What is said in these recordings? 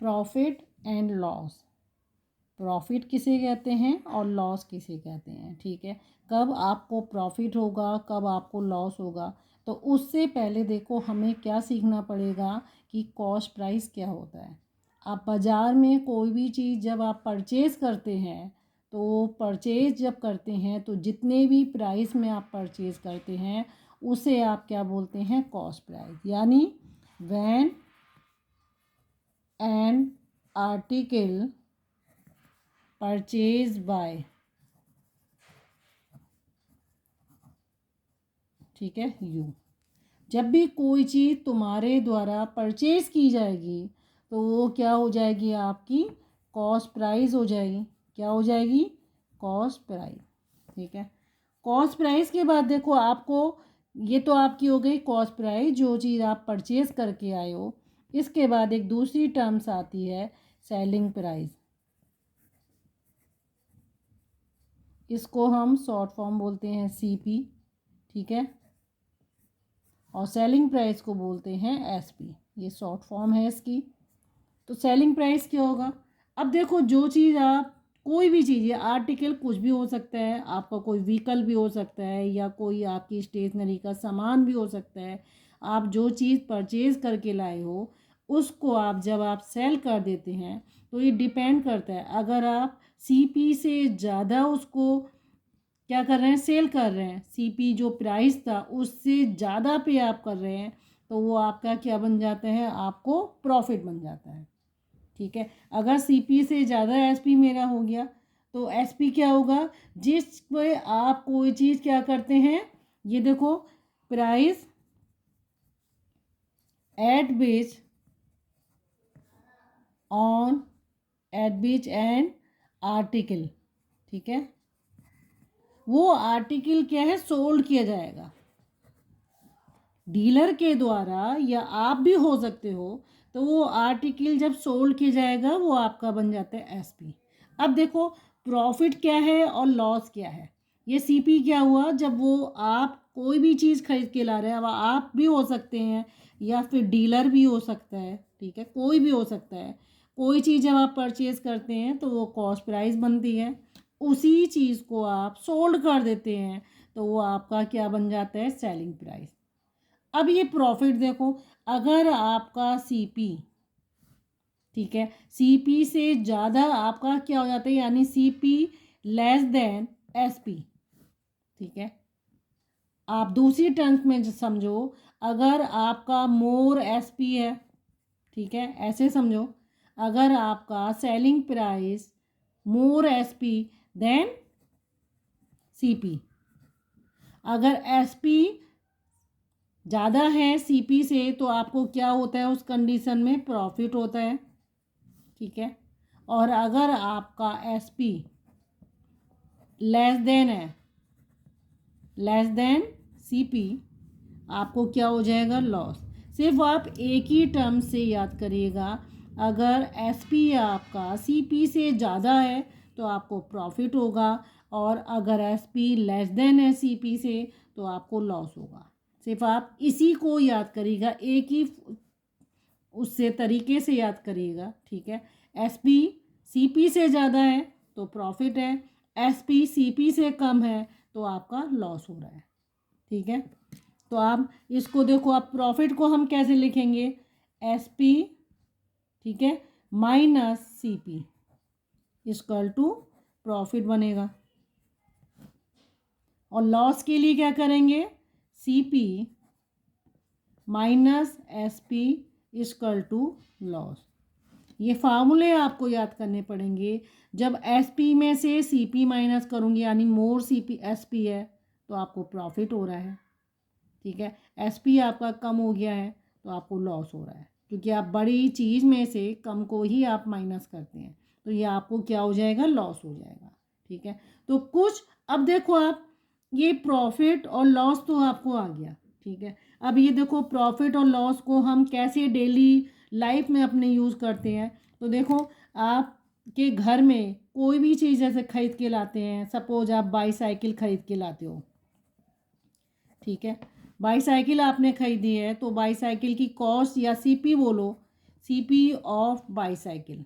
Profit and loss. Profit किसे कहते हैं और लॉस किसे कहते हैं, ठीक है। कब आपको प्रॉफिट होगा, कब आपको लॉस होगा, तो उससे पहले देखो हमें क्या सीखना पड़ेगा कि कॉस्ट प्राइस क्या होता है। आप बाज़ार में कोई भी चीज़ जब आप परचेज़ करते हैं, तो परचेज़ जब करते हैं तो जितने भी प्राइस में आप परचेज़ करते हैं उसे आप क्या बोलते हैं, कॉस्ट प्राइस। यानी when an article purchase by, ठीक है, यू, जब भी कोई चीज़ तुम्हारे द्वारा परचेज की जाएगी तो वो क्या हो जाएगी, आपकी कॉस्ट प्राइस हो जाएगी। क्या हो जाएगी, कॉस्ट प्राइस, ठीक है। कॉस्ट प्राइस के बाद देखो आपको, ये तो आपकी हो गई कॉस्ट प्राइस, जो चीज़ आप परचेज करके आए हो। इसके बाद एक दूसरी टर्म्स आती है सेलिंग प्राइस। इसको हम शॉर्ट फॉर्म बोलते हैं सीपी, ठीक है, और सेलिंग प्राइस को बोलते हैं एसपी। ये शॉर्ट फॉर्म है इसकी। तो सेलिंग प्राइस क्या होगा, अब देखो जो चीज़ आप, कोई भी चीज़, ये आर्टिकल कुछ भी हो सकता है, आपका कोई व्हीकल भी हो सकता है या कोई आपकी स्टेशनरी का सामान भी हो सकता है। आप जो चीज़ परचेज़ करके लाए हो उसको आप जब आप सेल कर देते हैं तो ये डिपेंड करता है, अगर आप सीपी से ज़्यादा उसको क्या कर रहे हैं, सेल कर रहे हैं, सीपी जो प्राइस था उससे ज़्यादा पे आप कर रहे हैं, तो वो आपका क्या बन जाता है, आपको प्रॉफिट बन जाता है, ठीक है। अगर सीपी से ज़्यादा एसपी मेरा हो गया तो एसपी क्या होगा, जिस पे आप कोई चीज़ क्या करते हैं, ये देखो, प्राइस एट बेच ऑन, एट बेच एंड आर्टिकल, ठीक है। वो आर्टिकल क्या है, सोल्ड किया जाएगा डीलर के द्वारा, या आप भी हो सकते हो। तो वो आर्टिकल जब सोल्ड किया जाएगा वो आपका बन जाता है एसपी। अब देखो प्रॉफिट क्या है और लॉस क्या है। ये सीपी क्या हुआ, जब वो आप कोई भी चीज़ खरीद के ला रहे हैं, अब आप भी हो सकते हैं या फिर डीलर भी हो सकता है, ठीक है, कोई भी हो सकता है। कोई चीज़ जब आप परचेज़ करते हैं तो वो कॉस्ट प्राइस बनती है, उसी चीज़ को आप सोल्ड कर देते हैं तो वो आपका क्या बन जाता है, सेलिंग प्राइस। अब ये प्रॉफिट देखो, अगर आपका सीपी, ठीक है, सीपी से ज़्यादा आपका क्या हो जाता है, यानी सीपी लेस देन एसपी, ठीक है। आप दूसरी टर्म्स में समझो, अगर आपका मोर एसपी है, ठीक है, ऐसे समझो, अगर आपका selling price more SP than CP, अगर एसपी ज़्यादा है सीपी से तो आपको क्या होता है, उस कंडीशन में प्रॉफिट होता है, ठीक है। और अगर आपका एसपी लेस देन है, लेस देन सीपी, आपको क्या हो जाएगा, लॉस। सिर्फ आप एक ही टर्म से याद करिएगा, अगर एसपी आपका सीपी से ज़्यादा है तो आपको प्रॉफिट होगा, और अगर एसपी लेस देन है सीपी से तो आपको लॉस होगा। सिर्फ आप इसी को याद करिएगा, एक ही उससे तरीके से याद करिएगा, ठीक है। एसपी सीपी से ज़्यादा है तो प्रॉफिट है, एसपी सीपी से कम है तो आपका लॉस हो रहा है, ठीक है। तो आप इसको देखो, आप प्रॉफिट को हम कैसे लिखेंगे, एसपी, ठीक है, minus CP equal to profit बनेगा। और लॉस के लिए क्या करेंगे, CP minus SP equal to loss. ये फार्मूले आपको याद करने पड़ेंगे। जब एसपी में से सीपी माइनस करूँगी, यानी मोर सीपी एसपी है तो आपको प्रॉफिट हो रहा है, ठीक है। एसपी आपका कम हो गया है तो आपको लॉस हो रहा है, क्योंकि आप बड़ी चीज़ में से कम को ही आप माइनस करते हैं, तो ये आपको क्या हो जाएगा, लॉस हो जाएगा, ठीक है। तो कुछ, अब देखो आप, ये प्रॉफिट और लॉस तो आपको आ गया, ठीक है। अब ये देखो प्रॉफिट और लॉस को हम कैसे डेली लाइफ में अपने यूज़ करते हैं। तो देखो आपके घर में कोई भी चीज़ जैसे खरीद के लाते हैं, सपोज आप बाईसाइकिल खरीद के लाते हो, ठीक है, बाईसाइकिल आपने खरीदी है तो बाईसाइकिल की कॉस्ट, या सीपी बोलो, CP ऑफ बाईसाइकिल,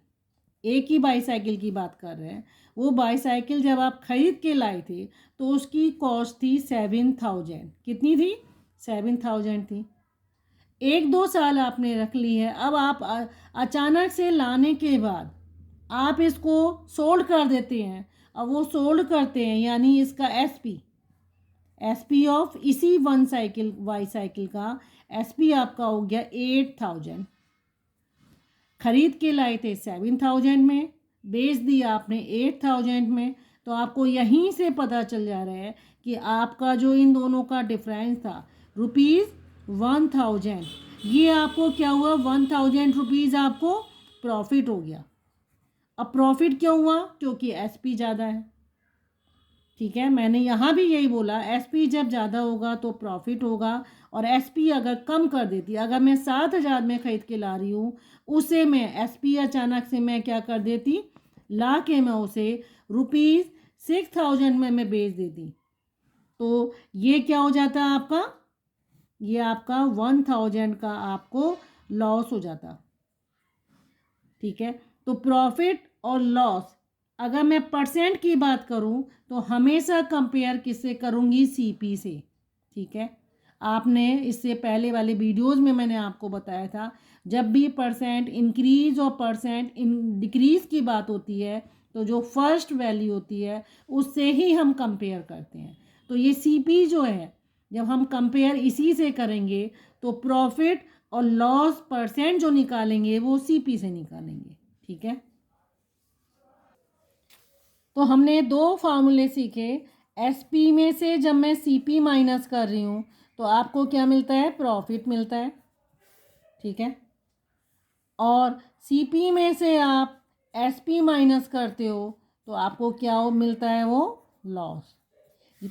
एक ही बाईसाइकिल की बात कर रहे हैं। वो बाईसाइकिल जब आप खरीद के लाए थे तो उसकी कॉस्ट थी 7,000। कितनी थी? 7,000 थी। 1-2 साल आपने रख ली है, अब आप अचानक से लाने के बाद आप इसको सोल्ड कर देते हैं। अब वो सोल्ड करते हैं यानी इसका एसपी ऑफ इसी वन साइकिल वाई साइकिल का एसपी आपका हो गया 8,000। खरीद के लाए थे 7,000 में, बेच दिया आपने 8,000 में। तो आपको यहीं से पता चल जा रहा है कि आपका जो इन दोनों का डिफरेंस था ₹1,000, ये आपको क्या हुआ? 1,000 रुपीज़ आपको प्रॉफिट हो गया। अब प्रॉफिट क्यों हुआ? क्योंकि एसपी ज़्यादा है। ठीक है, मैंने यहाँ भी यही बोला, एसपी जब ज़्यादा होगा तो प्रॉफिट होगा, और एसपी अगर कम कर देती, अगर मैं 7,000 में ख़रीद के ला रही हूँ, उसे मैं एसपी अचानक से मैं क्या कर देती, ला के मैं उसे ₹6,000 में मैं बेच देती, तो ये क्या हो जाता है आपका? ये आपका 1,000 का आपको लॉस हो जाता। ठीक है, तो प्रॉफिट और लॉस अगर मैं परसेंट की बात करूं तो हमेशा कंपेयर किससे करूंगी? सीपी से। ठीक है, आपने इससे पहले वाले वीडियोस में मैंने आपको बताया था, जब भी परसेंट इंक्रीज और परसेंट डिक्रीज की बात होती है तो जो फर्स्ट वैल्यू होती है उससे ही हम कंपेयर करते हैं। तो ये सीपी जो है, जब हम कंपेयर इसी से करेंगे तो प्रॉफिट और लॉस परसेंट जो निकालेंगे वो सीपी से निकालेंगे। ठीक है, तो हमने 2 फार्मूले सीखे। एसपी में से जब मैं सीपी माइनस कर रही हूँ तो आपको क्या मिलता है? प्रॉफिट मिलता है। ठीक है, और सीपी में से आप एसपी माइनस करते हो तो आपको क्या मिलता है? वो लॉस।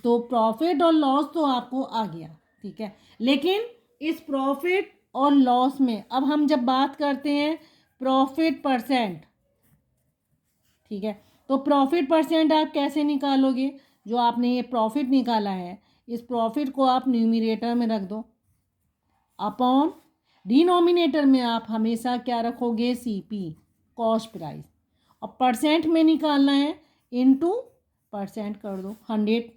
तो प्रॉफिट और लॉस तो आपको आ गया। ठीक है, लेकिन इस प्रॉफिट और लॉस में अब हम जब बात करते हैं प्रॉफिट परसेंट, ठीक है, तो प्रॉफिट परसेंट आप कैसे निकालोगे? जो आपने ये प्रॉफिट निकाला है, इस प्रॉफिट को आप न्यूमरेटर में रख दो, अपॉन डिनोमिनेटर में आप हमेशा क्या रखोगे? सीपी, कॉस्ट प्राइस, और परसेंट में निकालना है, इनटू परसेंट कर दो। 100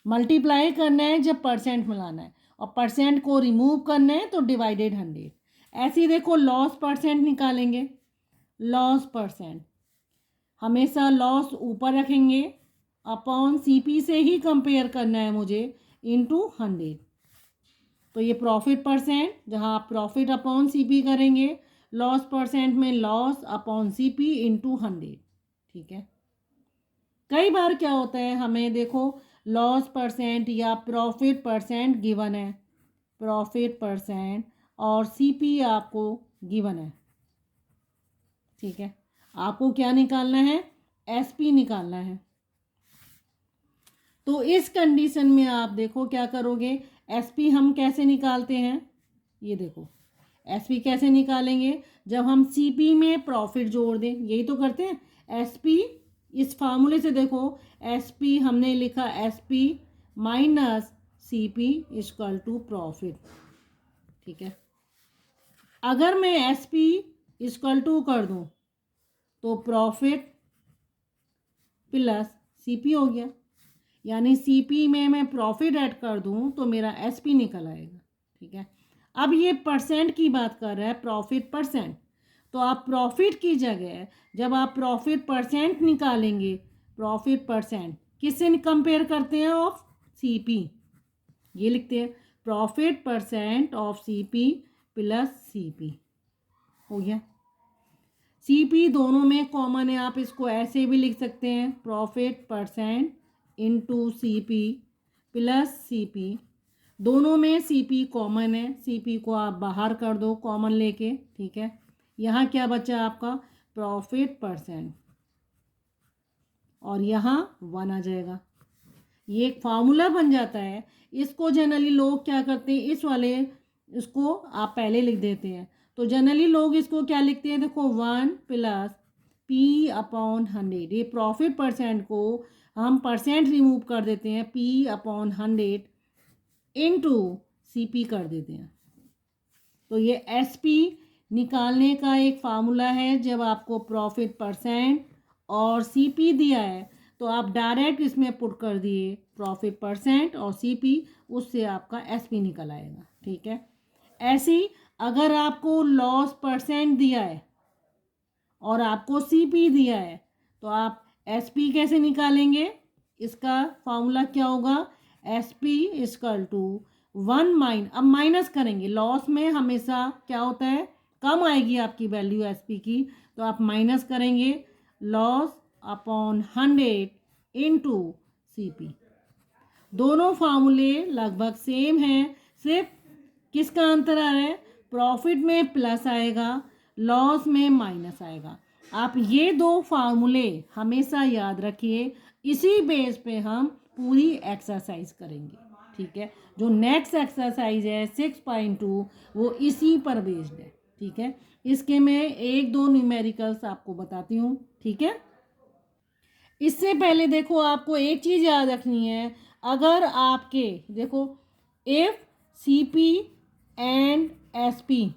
मल्टीप्लाई करना है जब परसेंट मिलाना है, और परसेंट को रिमूव करना है तो डिवाइडेड 100। ऐसे ही देखो लॉस परसेंट निकालेंगे, लॉस परसेंट हमेशा लॉस ऊपर रखेंगे, अपॉन सीपी से ही कंपेयर करना है मुझे, इनटू 100। तो ये प्रॉफिट परसेंट, जहाँ आप प्रॉफिट अपॉन सीपी करेंगे, लॉस परसेंट में लॉस अपॉन सीपी इनटू 100। ठीक है, कई बार क्या होता है, हमें देखो लॉस परसेंट या प्रॉफिट परसेंट गिवन है, प्रॉफिट परसेंट और सीपी आपको गिवन है। ठीक है, आपको क्या निकालना है? एसपी निकालना है। तो इस कंडीशन में आप देखो क्या करोगे? एसपी हम कैसे निकालते हैं? ये देखो, एसपी कैसे निकालेंगे? जब हम सीपी में प्रॉफिट जोड़ दें, यही तो करते हैं। एसपी इस फार्मूले से देखो, एसपी हमने लिखा SP minus CP equal to profit. ठीक है, अगर मैं एसपी इक्वल टू कर दूं तो प्रॉफिट प्लस सीपी हो गया, यानी सीपी में मैं प्रॉफिट ऐड कर दूं तो मेरा एसपी निकल आएगा। ठीक है, अब ये परसेंट की बात कर रहा है, प्रॉफिट परसेंट, तो आप प्रॉफिट की जगह जब आप प्रॉफिट परसेंट निकालेंगे, प्रॉफिट परसेंट किससे कंपेयर करते हैं? Of CP. ये लिखते हैं profit percent of CP plus CP. हो गया, सीपी दोनों में कॉमन है, आप इसको ऐसे भी लिख सकते हैं, profit percent into CP plus CP. दोनों में सीपी कॉमन है, सीपी को आप बाहर कर दो कॉमन लेके। ठीक है, यहाँ क्या बचा आपका? प्रॉफिट परसेंट, और यहाँ 1 आ जाएगा। ये एक फार्मूला बन जाता है। इसको जनरली लोग क्या करते हैं, इस वाले इसको आप पहले लिख देते हैं, तो जनरली लोग इसको क्या लिखते हैं? देखो 1 प्लस पी अपॉन 100। ये प्रॉफिट परसेंट को हम परसेंट रिमूव कर देते हैं, पी अपॉन 100 इनटू सीपी कर देते हैं। तो ये एसपी निकालने का एक फार्मूला है, जब आपको प्रॉफिट परसेंट और सीपी दिया है तो आप डायरेक्ट इसमें पुट कर दिए प्रॉफिट परसेंट और सीपी, उससे आपका एसपी निकल आएगा। ठीक है, ऐसे ही अगर आपको लॉस परसेंट दिया है और आपको सीपी दिया है तो आप एसपी कैसे निकालेंगे? इसका फॉर्मूला क्या होगा? एसपी इजकल टू अब माइनस करेंगे, लॉस में हमेशा क्या होता है, कम आएगी आपकी वैल्यू एसपी की, तो आप माइनस करेंगे लॉस अपॉन 100 इनटू सीपी। दोनों फार्मूले लगभग सेम हैं, सिर्फ किसका अंतर आ रहा है, प्रॉफिट में प्लस आएगा, लॉस में माइनस आएगा। आप ये दो फार्मूले हमेशा याद रखिए, इसी बेस पे हम पूरी एक्सरसाइज करेंगे। ठीक है, जो नेक्स्ट एक्सरसाइज है 6.2 वो इसी पर बेस्ड है। ठीक है, इसके मैं एक दो न्यूमेरिकल्स आपको बताती हूँ। ठीक है, इससे पहले देखो आपको एक चीज़ याद रखनी है, अगर आपके देखो इफ सीपी एंड एसपी,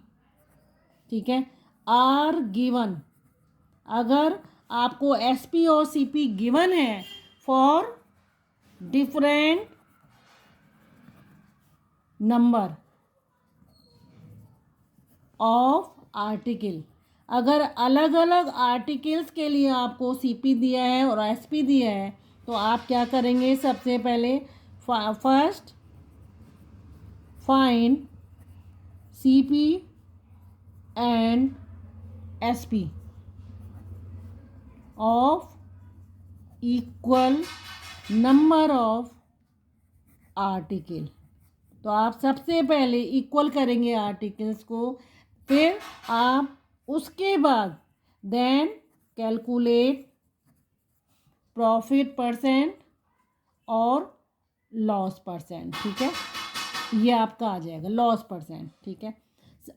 ठीक है, आर गिवन, अगर आपको एसपी और सीपी गिवन है for different number of article, अगर अलग अलग आर्टिकल्स के लिए आपको सीपी दिया है और एसपी दिया है तो आप क्या करेंगे, सबसे पहले first find CP and SP of equal number of article. तो आप सबसे पहले इक्वल करेंगे आर्टिकल्स को, फिर आप उसके बाद देन कैलकुलेट प्रॉफिट परसेंट और लॉस परसेंट। ठीक है, ये आपका आ जाएगा लॉस परसेंट। ठीक है,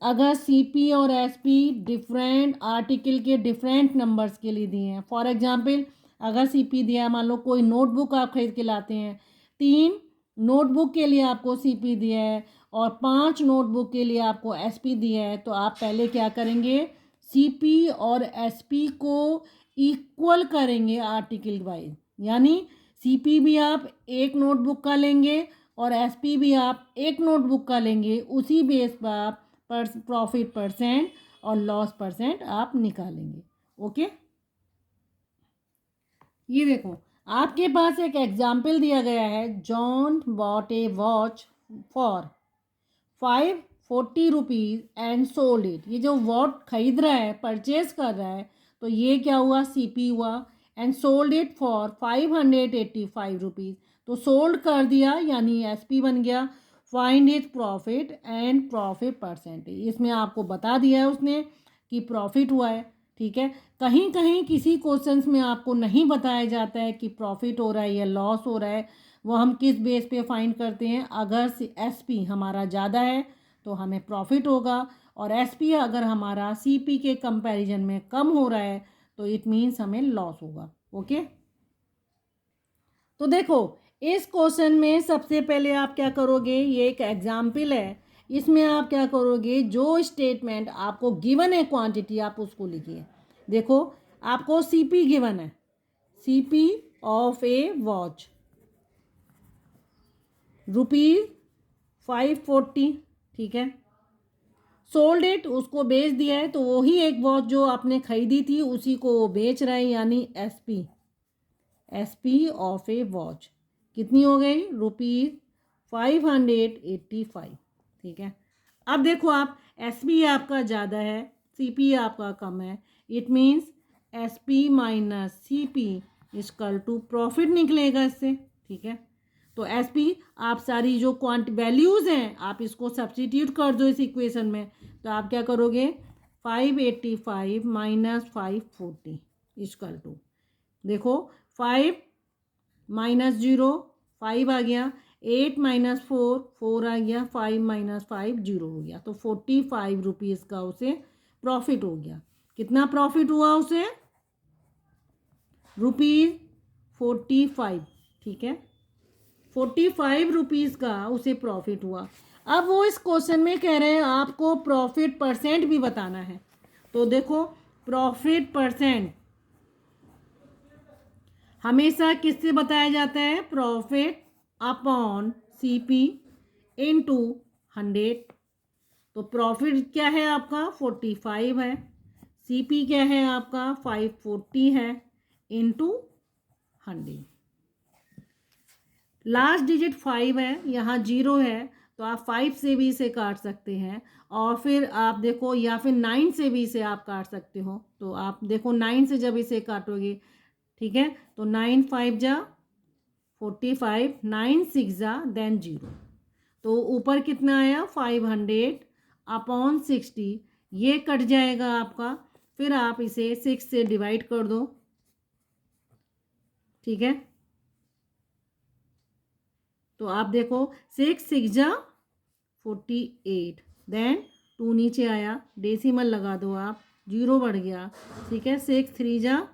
अगर सीपी और एसपी डिफरेंट आर्टिकल के डिफरेंट नंबर्स के लिए दिए हैं, फॉर एग्जांपल अगर सीपी दिया, मान लो कोई नोटबुक आप खरीद के लाते हैं, 3 नोटबुक के लिए आपको सीपी दिया है और 5 नोटबुक के लिए आपको एसपी दिया है, तो आप पहले क्या करेंगे, सीपी और एसपी को इक्वल करेंगे आर्टिकल वाइज, यानी सीपी भी आप एक नोटबुक का लेंगे और एसपी भी आप एक नोटबुक का लेंगे, उसी बेस पर आप प्रॉफिट परसेंट और लॉस परसेंट आप निकालेंगे। ओके, ये देखो आपके पास एक एग्जाम्पल दिया गया है, John bot A watch for 540 rupees and sold it. ये जो वॉट खरीद रहा है, परचेज कर रहा है, तो ये क्या हुआ, सीपी हुआ, and sold it for 585 rupees, तो सोल्ड कर दिया यानी एसपी बन गया। Find it profit and profit percentage, इसमें आपको बता दिया है उसने कि प्रॉफिट हुआ है। ठीक है, कहीं कहीं किसी क्वेश्चंस में आपको नहीं बताया जाता है कि प्रॉफिट हो रहा है या लॉस हो रहा है, वो हम किस बेस पे फाइंड करते हैं, अगर एसपी हमारा ज़्यादा है तो हमें प्रॉफिट होगा, और एसपी अगर हमारा सीपी के कंपैरिजन में कम हो रहा है तो इट मीन्स हमें लॉस होगा। ओके, तो देखो इस क्वेश्चन में सबसे पहले आप क्या करोगे, ये एक एग्जाम्पल है, इसमें आप क्या करोगे, जो स्टेटमेंट आपको गिवन है क्वांटिटी आप उसको लिखिए। देखो आपको सीपी गिवन है, CP of A watch rupees 540। ठीक है, सोल्ड इट, उसको बेच दिया है, तो वही एक वॉच जो आपने खरीदी थी उसी को वो बेच रहा है, यानी SP, SP of A watch कितनी हो गई, ₹585। ठीक है, अब देखो आप एसपी आपका ज़्यादा है, सीपी आपका कम है, it means SP minus CP equal to profit निकलेगा इससे। ठीक है, तो एसपी आप सारी जो वैल्यूज़ हैं आप इसको सब्सटीट्यूट कर दो इस इक्वेशन में, तो आप क्या करोगे, 585 माइनस 540 इक्वल टू, देखो 5 माइनस 0 5 आ गया, 8 माइनस 4 4 आ गया, 5 माइनस 5 0 हो गया, तो 45 रुपीज़ का उसे प्रॉफिट हो गया। कितना प्रॉफिट हुआ उसे, ₹45। ठीक है, 45 रुपीज़ का उसे प्रॉफिट हुआ। अब वो इस क्वेश्चन में कह रहे हैं आपको प्रॉफिट परसेंट भी बताना है। तो देखो प्रॉफिट परसेंट हमेशा किससे बताया जाता है, प्रॉफिट अपॉन सीपी इनटू 100। तो प्रॉफिट क्या है आपका 45 है, सीपी क्या है आपका 540 है, इनटू 100। लास्ट डिजिट 5 है, यहाँ 0 है, तो आप 5 से भी इसे काट सकते हैं। और फिर आप देखो, या फिर 9 से भी इसे आप काट सकते हो। तो आप देखो 9 से जब इसे काटोगे, ठीक है, तो 9 5 जा 45, 9 6 जा देन 0। तो ऊपर कितना आया 500 अपॉन 60, ये कट जाएगा आपका। फिर आप इसे 6 से डिवाइड कर दो, ठीक है। तो आप देखो 6 6 जा 48, देन 2 नीचे आया, डेसिमल लगा दो आप, 0 बढ़ गया, ठीक है। 6 3 जा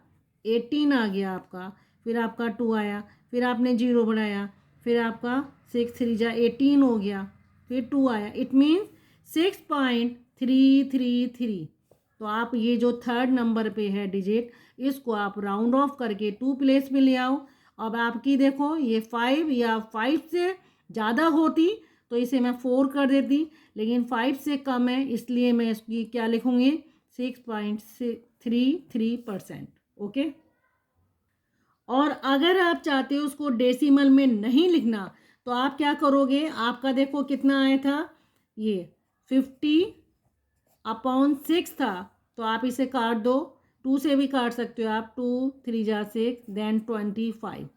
18 आ गया आपका, फिर आपका 2 आया, फिर आपने 0 बढ़ाया, फिर आपका 6 3 जा 18 हो गया, फिर 2 आया, इट मीन्स 6.333। तो आप ये जो थर्ड नंबर पे है डिजिट, इसको आप राउंड ऑफ करके 2 प्लेस में ले आओ। अब आपकी देखो ये 5 या 5 से ज़्यादा होती तो इसे मैं 4 कर देती, लेकिन 5 से कम है, इसलिए मैं इसकी क्या लिखूँगी 6.33%। ओके। और अगर आप चाहते हो उसको डेसिमल में नहीं लिखना, तो आप क्या करोगे, आपका देखो कितना आया था, ये 50/6 था, तो आप इसे काट दो, 2 से भी काट सकते हो आप, 2 3 जा 6 देन 25।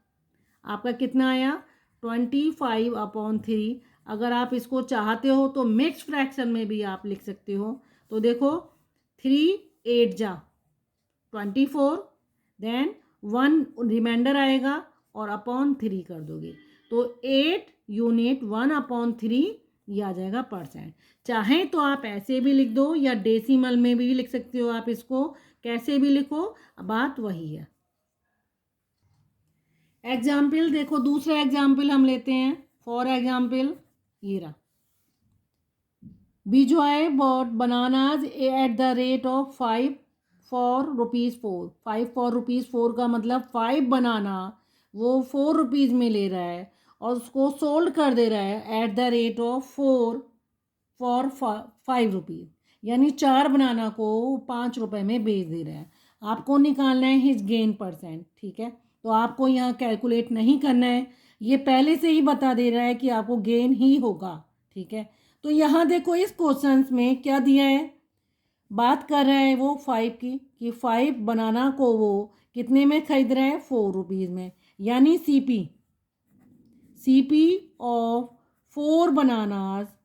आपका कितना आया 25/3। अगर आप इसको चाहते हो तो मिक्स फ्रैक्शन में भी आप लिख सकते हो। तो देखो 3 8 जा 24, देन 1 रिमाइंडर आएगा और अपॉन 3 कर दोगे, तो 8 यूनिट 1/3 ये आ जाएगा परसेंट। चाहें तो आप ऐसे भी लिख दो या डेसिमल में भी लिख सकते हो, आप इसको कैसे भी लिखो, बात वही है। एग्जाम्पल देखो, दूसरा एग्जाम्पल हम लेते हैं। फॉर एग्जाम्पल ये रहा, Bijoy bought bananas at the rate of 5 for ₹4। 5 for ₹4 का मतलब 5 बनाना वो 4 रुपीज़ में ले रहा है और उसको सोल्ड कर दे रहा है eight the rate of 4 for 5 rupees, यानी 4 बनाना को 5 रुपए में बेच दे रहा है। आपको निकालना है हिज गेन परसेंट, ठीक है। तो आपको यहाँ कैलकुलेट नहीं करना है, ये पहले से ही बता दे रहा है कि आपको गेन ही होगा, ठीक है। तो यहाँ देखो इस क्वेश्चन में क्या दिया है, बात कर रहा है वो 5 की, कि 5 बनाना को वो कितने में खरीद रहा है 4 रुपीज़ में, यानी सीपी ऑफ 4 बनानास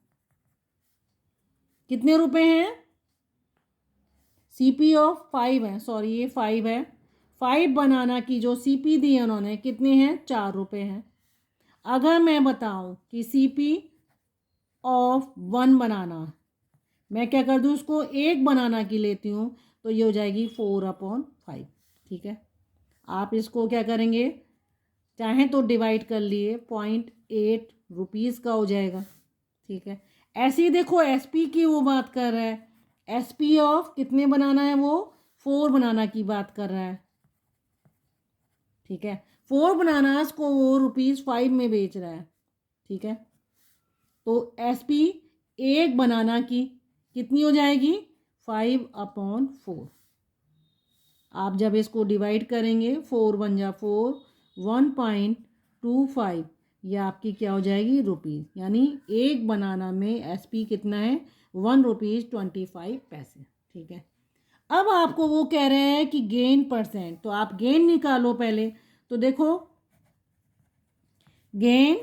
कितने रुपए हैं, सीपी ऑफ 5 है, सॉरी ये 5 है, 5 बनाना की जो सीपी दी है उन्होंने कितने हैं 4 रुपए हैं। अगर मैं बताऊं कि सीपी ऑफ 1 बनाना, मैं क्या कर दूँ उसको 1 बनाना की लेती हूँ, तो ये हो जाएगी 4/5, ठीक है। आप इसको क्या करेंगे, चाहें तो डिवाइड कर लिए, 0.8 रुपीज़ का हो जाएगा, ठीक है। ऐसे ही देखो एसपी की वो बात कर रहा है, एसपी ऑफ कितने बनाना है, वो 4 बनाना की बात कर रहा है, ठीक है। 4 बनानास को वो ₹5 में बेच रहा है, ठीक है। तो एसपी 1 बनाना की कितनी हो जाएगी 5/4। आप जब इसको डिवाइड करेंगे 4 1 जा 4, 1.25, यह आपकी क्या हो जाएगी रुपीज़, यानी 1 बनाना में एसपी कितना है ₹1.25, ठीक है। अब आपको वो कह रहे हैं कि गेन परसेंट, तो आप गेन निकालो पहले। तो देखो गेन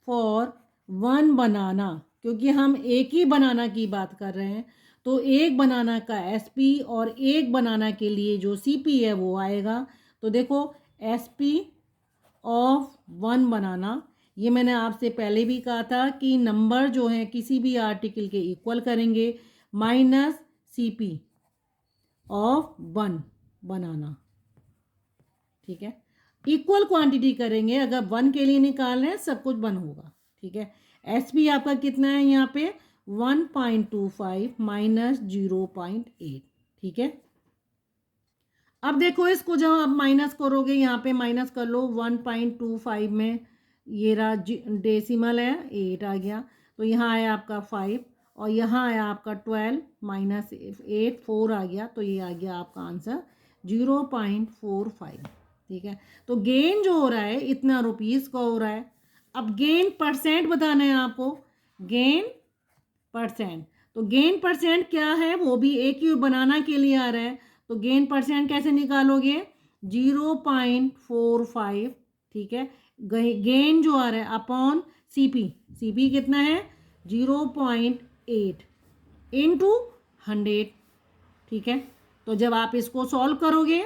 फॉर 1 बनाना, क्योंकि हम एक ही बनाना की बात कर रहे हैं, तो 1 बनाना का एसपी और 1 बनाना के लिए जो सीपी है वो आएगा। तो देखो एसपी ऑफ 1 बनाना, ये मैंने आपसे पहले भी कहा था कि नंबर जो है किसी भी आर्टिकल के इक्वल करेंगे, माइनस सीपी ऑफ 1 बनाना, ठीक है। इक्वल क्वांटिटी करेंगे, अगर 1 के लिए निकाल रहे हैं सब कुछ 1 होगा, ठीक है। एस पी आपका कितना है यहाँ पे 1.25 माइनस 0.8, ठीक है। अब देखो इसको जब आप माइनस करोगे, यहाँ पे माइनस कर लो 1.25 में, ये रहा डेसिमल है 8 आ गया, तो यहाँ आया आपका 5 और यहाँ आया आपका 12 माइनस 8 4 आ गया, तो ये आ गया आपका आंसर 0.45, ठीक है। तो गेन जो हो रहा है इतना रुपीज़ का हो रहा है। अब गेन परसेंट बताना है आपको, गेन परसेंट, तो गेन परसेंट क्या है वो भी एक ही बनाना के लिए आ रहा है, तो गेन परसेंट कैसे निकालोगे 0.45, ठीक है। गेन जो आ रहा है अपॉन सीपी, सीपी कितना है 0.8 इंटू 100, ठीक है। तो जब आप इसको सॉल्व करोगे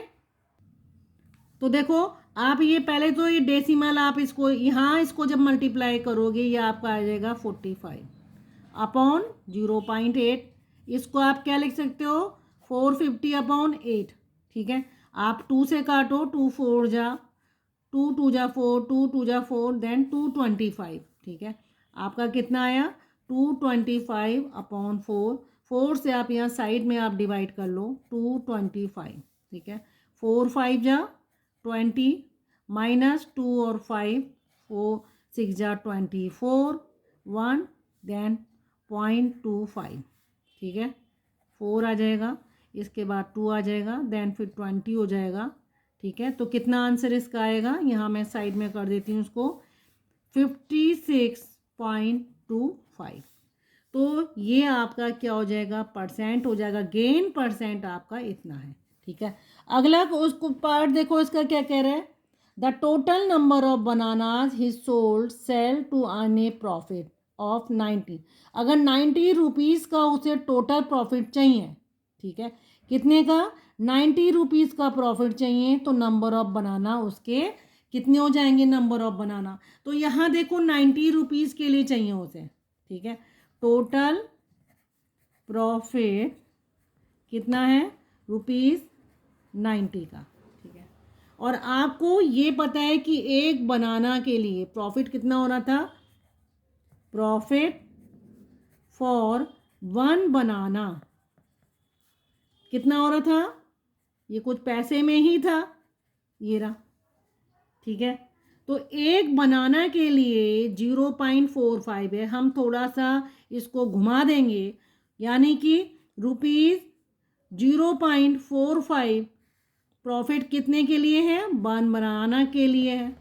तो देखो आप ये पहले तो ये डेसिमल आप इसको यहाँ इसको जब मल्टीप्लाई करोगे ये आपका आ जाएगा 45 अपॉन 0.8, इसको आप क्या लिख सकते हो 450 अपॉन 8, ठीक है। आप 2 से काटो, 2 4 जा 2 2 जा 4, 2 2 जा 4, देन 225, ठीक है। आपका कितना आया 225 अपॉन 4, 4 से आप यहाँ साइड में आप डिवाइड कर लो 225, ठीक है। 4 5 जा 20 माइनस 2 और 5, 4 6 जा 24 1 देन 0.25, ठीक है। 4 आ जाएगा, इसके बाद 2 आ जाएगा, देन फिर 20 हो जाएगा, ठीक है। तो कितना आंसर इसका आएगा, यहाँ मैं साइड में कर देती हूँ उसको 56.25। तो ये आपका क्या हो जाएगा परसेंट हो जाएगा, गेन परसेंट आपका इतना है, ठीक है। अगला उसको पार्ट देखो, इसका क्या कह रहा है the total number of bananas he sold sell to earn a profit of 90। अगर 90 रुपीज़ का उसे टोटल प्रॉफिट चाहिए, ठीक है, कितने का 90 रुपीज़ का प्रॉफिट चाहिए, तो नंबर ऑफ बनाना उसके कितने हो जाएंगे नंबर ऑफ बनाना, तो यहाँ देखो 90 रुपीज़ के लिए चाहिए उसे, ठीक है। टोटल प्रॉफिट कितना है ₹90 का, ठीक है। और आपको ये पता है कि एक बनाना के लिए प्रॉफिट कितना हो रहा था, प्रॉफिट फॉर 1 बनाना कितना हो रहा था, ये कुछ पैसे में ही था, ये रहा, ठीक है। तो एक बनाना के लिए 0.45 है, हम थोड़ा सा इसको घुमा देंगे, यानी कि ₹0.45 प्रॉफिट कितने के लिए है 1 बनाना के लिए है,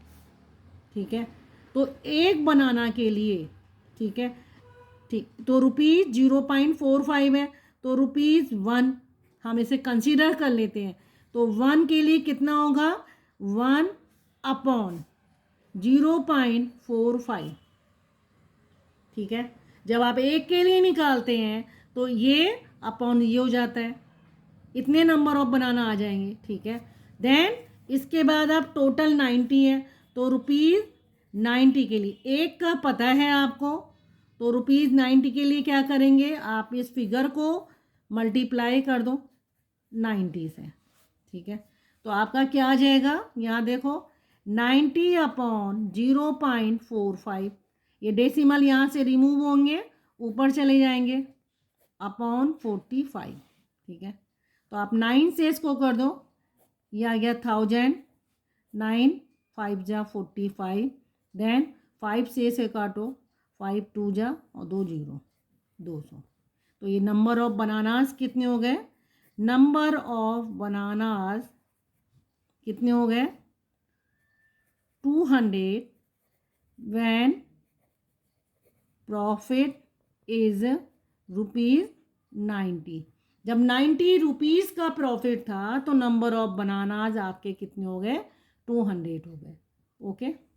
ठीक है। तो एक बनाना के लिए, ठीक है, ठीक, तो ₹0.45 है, तो ₹1 हम इसे कंसीडर कर लेते हैं, तो 1 के लिए कितना होगा 1 अपॉन 0.45, ठीक है। जब आप एक के लिए निकालते हैं तो ये अपॉन ये हो जाता है, इतने नंबर ऑफ बनाना आ जाएंगे, ठीक है। देन इसके बाद आप टोटल 90 है, तो ₹90 के लिए एक का पता है आपको, तो ₹90 के लिए क्या करेंगे आप इस फिगर को मल्टीप्लाई कर दो 90 से, ठीक है। तो आपका क्या आ जाएगा, यहाँ देखो 90 अपॉन 0.45, ये डेसिमल यहाँ से रिमूव होंगे ऊपर चले जाएंगे अपॉन 45, ठीक है। तो आप 9 से इसको कर दो, ये आ गया 1000, 9 5 जा 45, देन 5 से इसे काटो, 5 2 जा और 2 0 200, तो ये नंबर ऑफ बनानास कितने हो गए, नंबर ऑफ बनानास कितने हो गए 200 व्हेन प्रॉफिट इज ₹90। जब 90 रुपीज़ का प्रॉफिट था तो नंबर ऑफ बनानाज आपके कितने हो गए 200 हो गए, ओके।